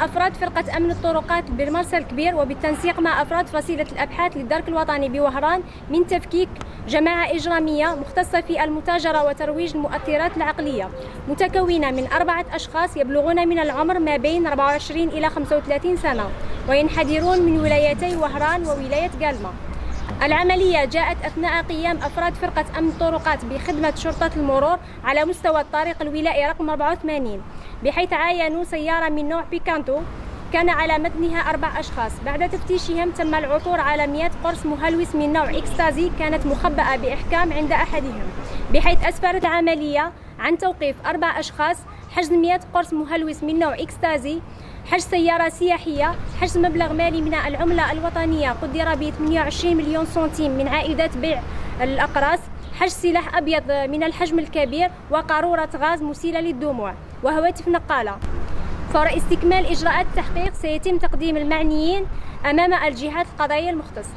أفراد فرقة أمن الطرقات بالمرسى الكبير وبالتنسيق مع أفراد فصيلة الأبحاث للدرك الوطني بوهران من تفكيك جماعة إجرامية مختصة في المتاجرة وترويج المؤثرات العقلية، متكونة من 4 أشخاص يبلغون من العمر ما بين 24 إلى 35 سنة وينحدرون من ولايتي وهران وولاية قلمة. العملية جاءت أثناء قيام أفراد فرقة أمن الطرقات بخدمة شرطة المرور على مستوى الطريق الولائي رقم 84، بحيث عاينوا سيارة من نوع بيكانتو كان على متنها 4 أشخاص. بعد تفتيشهم تم العثور على 100 قرص مهلوس من نوع إكستازي كانت مخبأة بإحكام عند أحدهم، بحيث أسفرت العملية عن توقيف 4 أشخاص، حجز 100 قرص مهلوس من نوع إكستازي، حجز سيارة سياحية، حجز مبلغ مالي من العملة الوطنية قدر ب 28 مليون سنتيم من عائدات بيع الأقراص، حجز سلاح أبيض من الحجم الكبير وقارورة غاز مسيلة للدموع وهواتف نقالة. فور استكمال إجراءات التحقيق سيتم تقديم المعنيين أمام الجهات القضائية المختصة.